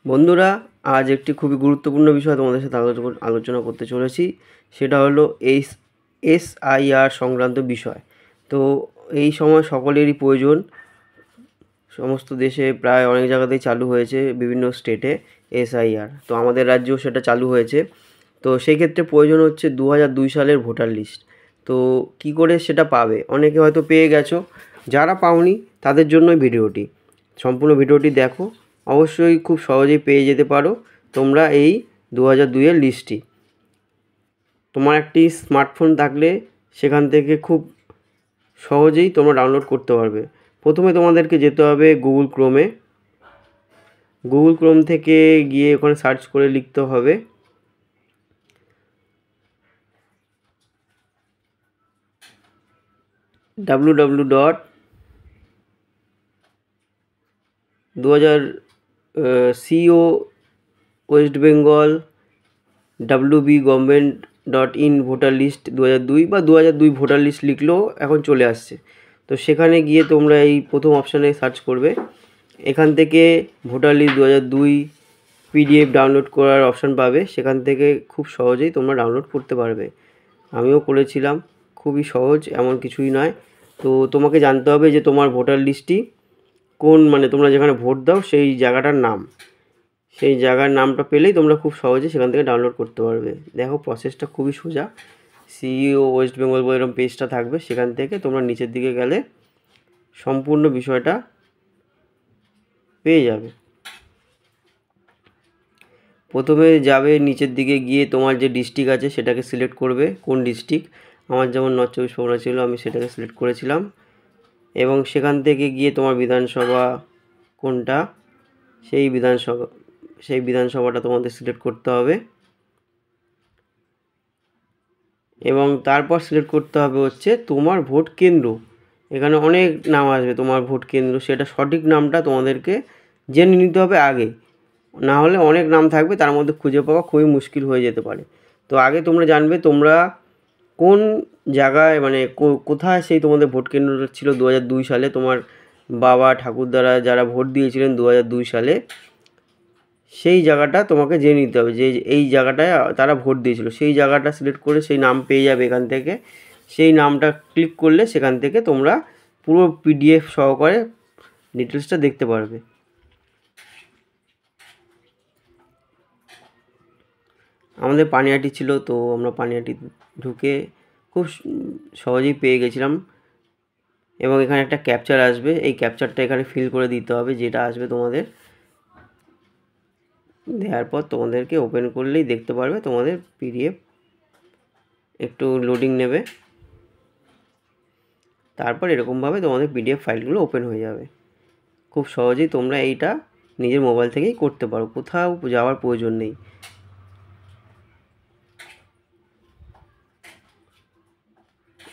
বন্ধুরা, আজ একটি খুবই গুরুত্বপূর্ণ বিষয় তোমাদের সাথে আলোচনা করতে চলেছি। সেটা হলো এসআইআর সংক্রান্ত বিষয়। তো এই সময় সকলেরই প্রয়োজন। সমস্ত দেশে প্রায় অনেক জায়গাতেই চালু হয়েছে, বিভিন্ন স্টেটে এসআইআর। তো আমাদের রাজ্যেও সেটা চালু হয়েছে। তো সেই ক্ষেত্রে প্রয়োজন হচ্ছে 2002 সালের ভোটার লিস্ট। তো কি করে সেটা পাবে? অনেকে হয়তো পেয়ে গেছো, যারা পাওনি তাদের জন্যই ভিডিওটি। সম্পূর্ণ ভিডিওটি দেখো, অবশ্যই খুব সহজেই পেয়ে যেতে পারো তোমরা এই 2002 এর লিস্টটি। তোমার একটি স্মার্টফোন থাকলে সেখান থেকে খুব সহজেই তোমরা ডাউনলোড করতে পারবে। প্রথমে তোমাদেরকে যেতে হবে গুগল ক্রোম থেকে গিয়ে ওখানে সার্চ করে লিখতে হবে www.co West Bengal wb.government.in voter list 2002 বা 2002 ভোটার লিস্ট লিখলেও এখন চলে আসছে। তো সেখানে গিয়ে তোমরা এই প্রথম অপশানে সার্চ করবে। এখান থেকে ভোটার লিস্ট 2002 পিডিএফ ডাউনলোড করার অপশান পাবে। সেখান থেকে খুব সহজেই তোমরা ডাউনলোড করতে পারবে। আমিও করেছিলাম, খুবই সহজ, এমন কিছুই নয়। তো তোমাকে জানতে হবে যে তোমার ভোটার লিস্টটি কোন, তোমরা যেখানে ভোট দাও সেই জায়গাটার নাম। সেই জায়গার নামটা পেলেই তোমরা খুব সহজে সেখান থেকে ডাউনলোড করতে পারবে। দেখো, প্রসেসটা খুবই সোজা। সিইও ওয়েস্ট বেঙ্গল বলে এরকম পেজটা থাকবে, সেখান থেকে তোমরা নিচের দিকে গেলে সম্পূর্ণ বিষয়টা পেয়ে যাবে। প্রথমে যাবে নিচের দিকে গিয়ে তোমার যে ডিস্ট্রিক্ট আছে সেটাকে সিলেক্ট করবে, কোন ডিস্ট্রিক্ট। আমার যেমন নর্থ চব্বিশ পরগনা ছিল, আমি সেটাকে সিলেক্ট করেছিলাম। এবং সেখান থেকে গিয়ে তোমার বিধানসভা কোনটা, সেই বিধানসভাটা তোমাদের সিলেক্ট করতে হবে। এবং তারপর সিলেক্ট করতে হবে হচ্ছে তোমার ভোট কেন্দ্র। এখানে অনেক নাম আসবে তোমার ভোট কেন্দ্র, সেটা সঠিক নামটা তোমাদেরকে জেনে নিতে হবে আগে। না হলে অনেক নাম থাকবে, তার মধ্যে খুঁজে পাওয়া খুবই মুশকিল হয়ে যেতে পারে। তো আগে তোমরা জানবে তোমরা কোন জায়গায়, কোথায় সেই তোমাদের ভোট কেন্দ্রটা ছিল 2002 সালে। তোমার বাবা ঠাকুরদারা যারা ভোট দিয়েছিলেন 2002 সালে, সেই জায়গাটা তোমাকে জেনে নিতে হবে যে এই জায়গাটায় তারা ভোট দিয়েছিল। সেই জায়গাটা সিলেক্ট করে সেই নাম পেয়ে যাবে এখান থেকে। সেই নামটা ক্লিক করলে সেখান থেকে তোমরা পুরো পিডিএফ সহকারে ডিটেলসটা দেখতে পারবে। আমাদের পানিহাটি ছিল, তো আমরা পানিহাটি ঢুকে খুব সহজেই পেয়ে গেছিলাম। এবং এখানে একটা ক্যাপচার আসবে, এই ক্যাপচারটা এখানে ফিল করে দিতে হবে, যেটা আসবে তোমাদের। দেওয়ার পর তোমাদেরকে ওপেন করলেই দেখতে পারবে তোমাদের পিডিএফ। একটু লোডিং নেবে, তারপর এরকমভাবে তোমাদের পিডিএফ ফাইলগুলো ওপেন হয়ে যাবে। খুব সহজেই তোমরা এইটা নিজের মোবাইল থেকেই করতে পারো, কোথাও যাওয়ার প্রয়োজন নেই।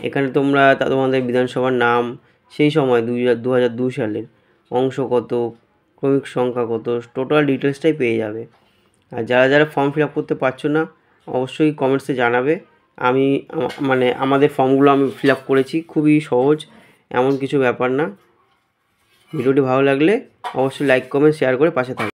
এখানে তোমরা তোমাদের বিধানসভার নাম, সেই সময় 2002 সালের, অংশ কত, ক্রমিক সংখ্যা কত, টোটাল ডিটেলসটাই পেয়ে যাবে। আর যারা যারা ফর্ম ফিল আপ করতে পারছো না, অবশ্যই কমেন্টসে জানাবে। আমি আমাদের ফর্মগুলো আমি ফিল আপ করেছি, খুবই সহজ, এমন কিছু ব্যাপার না। ভিডিওটি ভালো লাগলে অবশ্যই লাইক, কমেন্ট, শেয়ার করে পাশে থাকবে।